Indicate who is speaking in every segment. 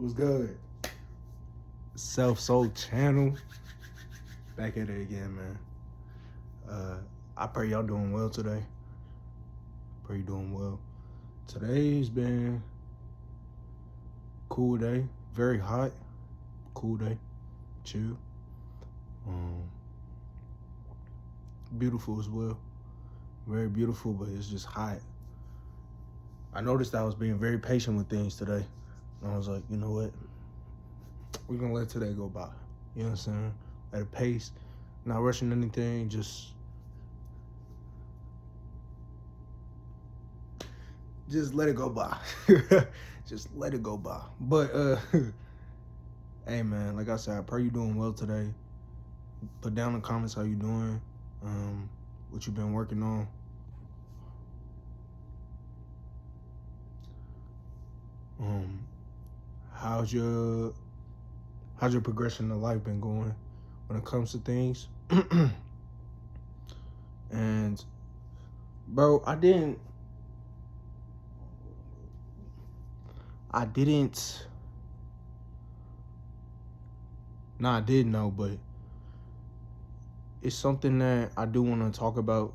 Speaker 1: What's good? Self Soul Channel. Back at it again, man. I pray y'all doing well today. Pray you doing well. Today's been cool day. Very hot. Cool day. Chill. Beautiful as well. Very beautiful, but it's just hot. I noticed I was being very patient with things today. And I was like, you know what? We're gonna let today go by. You know what I'm saying? At a pace, not rushing anything, just let it go by. Just let it go by. But hey man, like I said, I pray you doing well today. Put down in the comments how you doing, what you've been working on. How's your progression in life been going when it comes to things? And bro, I didn't I did know, but it's something that I do want to talk about.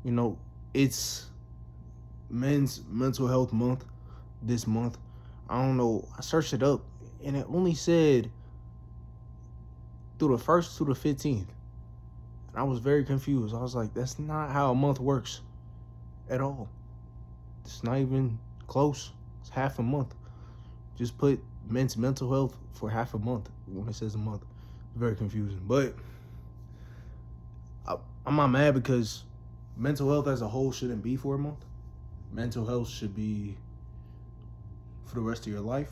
Speaker 1: You know, it's Men's Mental Health Month this month. I don't know, I searched it up and it only said through the 1st to the 15th. And I was very confused. I was like, that's not how a month works at all. It's not even close. It's half a month. Just put men's mental health for half a month when it says a month. It's very confusing. But I'm not mad because mental health as a whole shouldn't be for a month. Mental health should be for the rest of your life.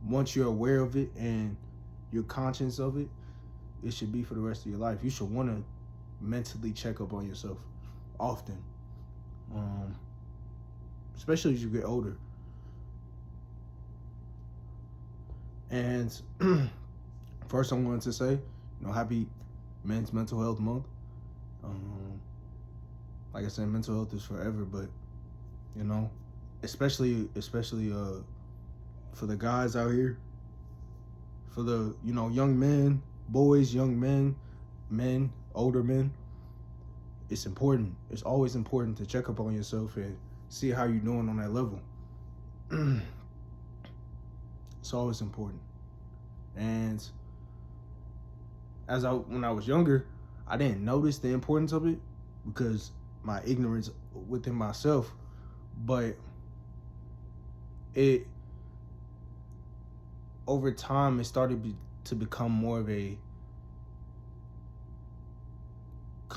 Speaker 1: Once you're aware of it and you're conscious of it, it should be for the rest of your life. You should want to mentally check up on yourself often, especially as you get older. And first I wanted to say, happy Men's Mental Health Month. Like I said, mental health is forever, but especially for the guys out here, for the young men, boys, young men, older men. It's important. It's always important to check up on yourself and see how you're doing on that level. It's always important. And when I was younger, I didn't notice the importance of it because my ignorance within myself, but over time it started to become more of a,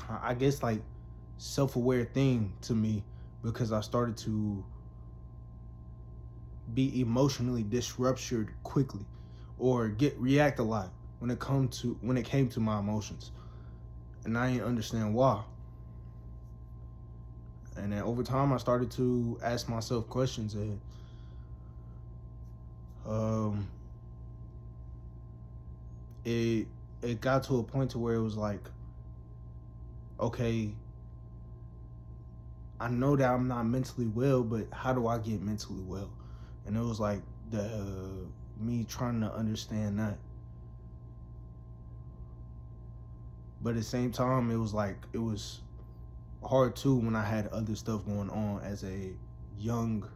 Speaker 1: I guess, like self-aware thing to me, because I started to be emotionally disrupted quickly or react a lot when it came to my emotions, and I didn't understand why. And then over time I started to ask myself questions, and it got to a point to where it was like, okay, I know that I'm not mentally well, but how do I get mentally well? And it was like me trying to understand that. But at the same time, it was hard too when I had other stuff going on as a young,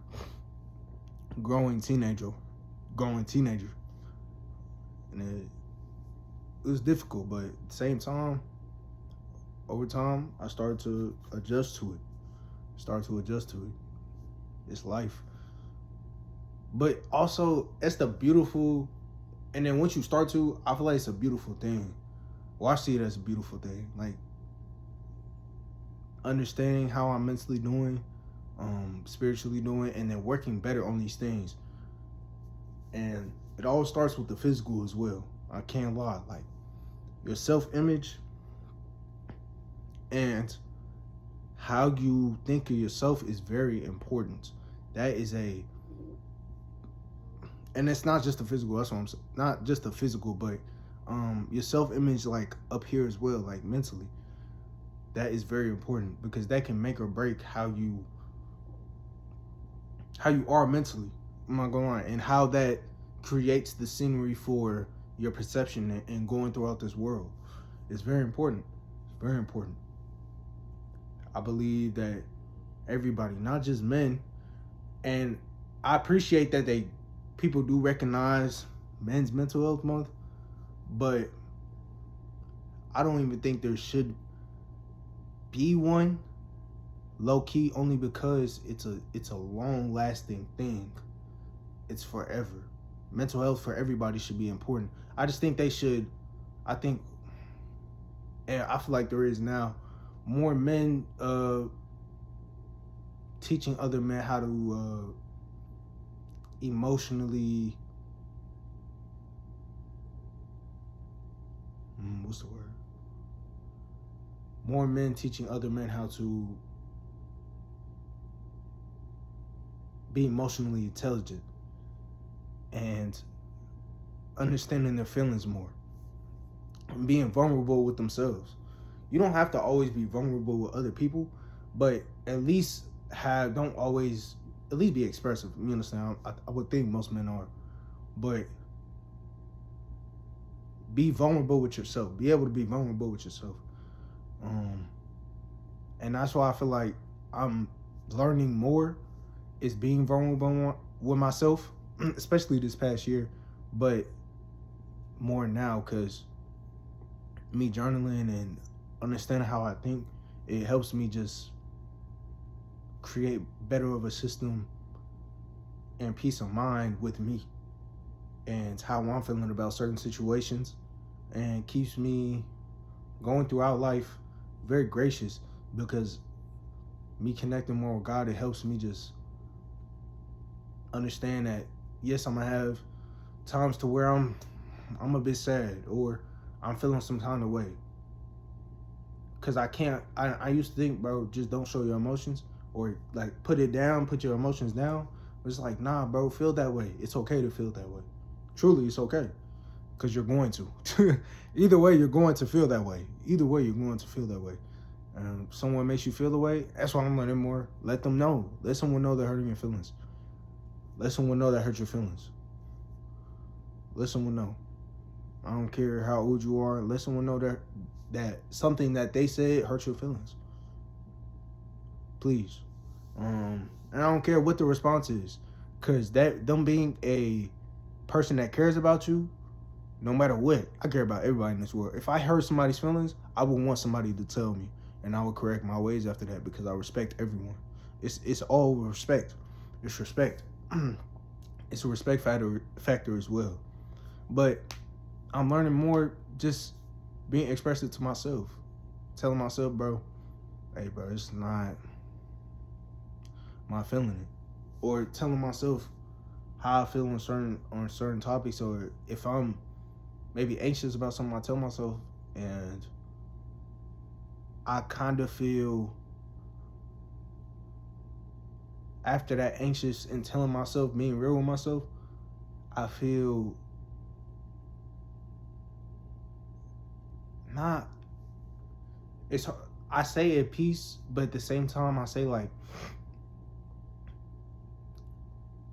Speaker 1: growing teenager. And it was difficult, but at the same time, over time, I started to adjust to it. It's life. But also, it's the beautiful, and then once you start to, I feel like it's a beautiful thing. Well, I see it as a beautiful thing. Like, understanding how I'm mentally doing, spiritually doing, and then working better on these things. And it all starts with the physical as well. I can't lie. Like, your self-image and how you think of yourself is very important. That is and it's not just the physical, that's what I'm saying. Not just the physical, but your self-image, like up here as well, like mentally. That is very important because that can make or break how you are mentally. I'm not gonna lie, and how that creates the scenery for your perception and going throughout this world. It's very important. It's very important. I believe that everybody, not just men, and I appreciate that people do recognize Men's Mental Health Month, but I don't even think there should be one, low key, only because it's a long lasting thing. It's forever. Mental health for everybody should be important. I just think they should. I think, and I feel like there is now more men teaching other men how to emotionally, what's the word? More men teaching other men how to be emotionally intelligent and understanding their feelings more, and being vulnerable with themselves. You don't have to always be vulnerable with other people, but at least don't always, at least be expressive. You understand? I would think most men are, but be vulnerable with yourself. Be able to be vulnerable with yourself. And that's why I feel like I'm learning more is being vulnerable with myself, especially this past year, but more now because me journaling and understanding how I think, it helps me just create better of a system and peace of mind with me and how I'm feeling about certain situations, and keeps me going throughout life very gracious, because me connecting more with God, it helps me just understand that yes, I'm gonna have times to where I'm a bit sad or I'm feeling some kind of way. Cause I used to think, bro, just don't show your emotions, or like put it down, put your emotions down. But it's like, nah, bro, feel that way. It's okay to feel that way. Truly, it's okay. Cause you're going to. Either way, you're going to feel that way. Either way, you're going to feel that way. Someone makes you feel the way, that's why I'm learning more. Let them know. Let someone know they're hurting your feelings. Let someone know that hurt your feelings. Let someone know. I don't care how old you are. Let someone know that something that they said hurt your feelings. Please. And I don't care what the response is, because them being a person that cares about you, no matter what, I care about everybody in this world. If I hurt somebody's feelings, I would want somebody to tell me, and I would correct my ways after that, because I respect everyone. It's all respect. It's respect. It's a respect factor as well. But I'm learning more just being expressive to myself, telling myself, bro, hey, bro, it's not my feeling it, or telling myself how I feel on certain topics, or if I'm maybe anxious about something, I tell myself, and I kind of feel after that anxious and telling myself, being real with myself, I feel not, it's, I say at peace, but at the same time I say like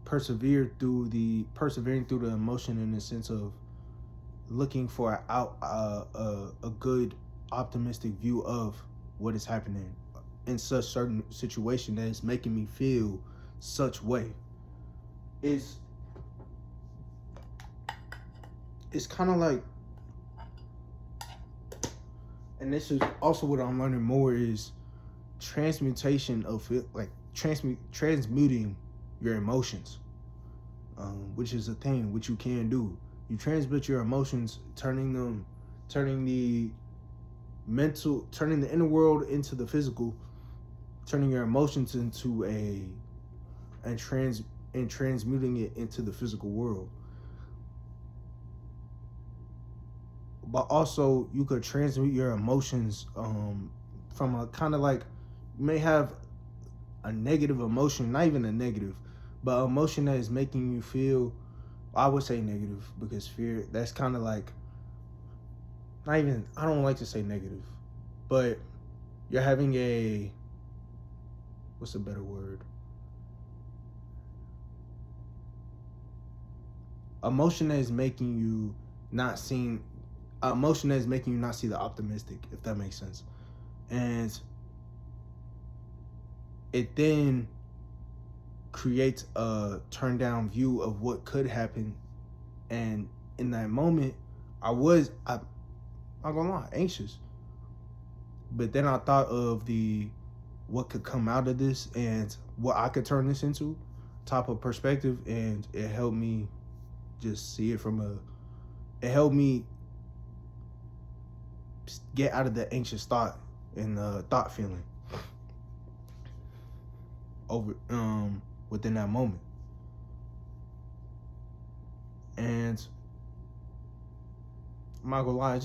Speaker 1: persevering through the emotion, in the sense of looking for a good optimistic view of what is happening in such certain situation that is making me feel such way. It's kind of like, and this is also what I'm learning more, is transmutation of it, like transmuting your emotions, which is a thing which you can do. You transmute your emotions, turning the inner world into the physical, turning your emotions into and transmuting it into the physical world. But also you could transmute your emotions from a kind of like, you may have a negative emotion, not even a negative, but an emotion that is making you feel, I would say negative, because fear, that's kind of like, not even, I don't like to say negative, but you're having what's a better word? emotion that is making you not seeing, emotion that is making you not see the optimistic, if that makes sense. And it then creates a turned down view of what could happen. And in that moment, I'm not gonna lie, anxious. But then I thought of what could come out of this and what I could turn this into type of perspective, and it helped me just see it it helped me get out of the anxious thought and thought feeling over within that moment. And I'm not gonna lie,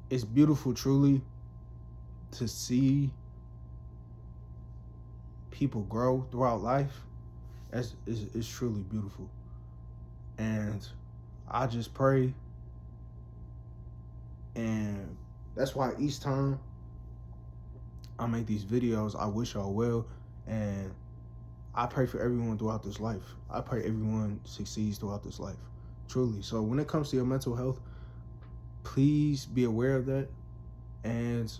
Speaker 1: it's beautiful truly to see people grow throughout life. It's truly beautiful. And I just pray, and that's why each time I make these videos, I wish y'all well, and I pray for everyone throughout this life. I pray everyone succeeds throughout this life, truly. So when it comes to your mental health, please be aware of that. And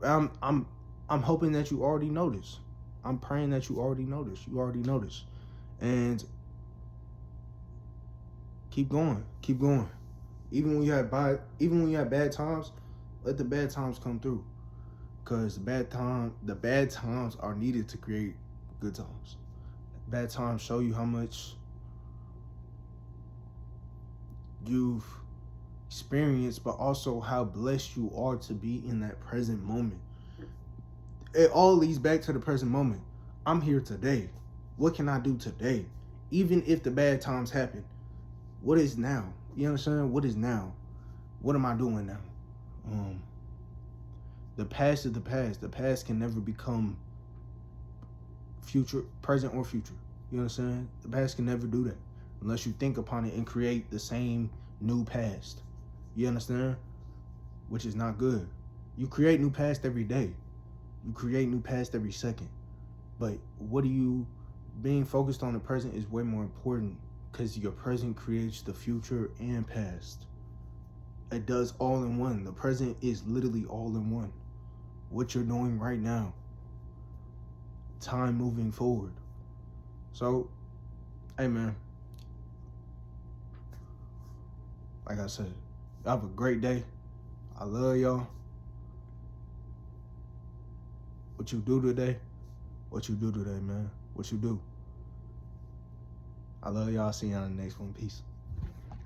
Speaker 1: I'm hoping that you already notice. I'm praying that you already notice. You already notice. And keep going. Keep going. Even when you have bad times, let the bad times come through. Because the bad times are needed to create good times. Bad times show you how much you've experienced, but also how blessed you are to be in that present moment. It all leads back to the present moment. I'm here today. What can I do today? Even if the bad times happen, what is now? You understand? What is now? What am I doing now? The past is the past. The past can never become future, present, or future. You understand? The past can never do that unless you think upon it and create the same new past. You understand? Which is not good. You create new past every day. You create new past every second. But being focused on the present is way more important, because your present creates the future and past. It does all in one. The present is literally all in one. What you're doing right now. Time moving forward. So, hey man. Like I said, have a great day. I love y'all. What you do today, man. What you do. I love y'all. See y'all in the next one. Peace.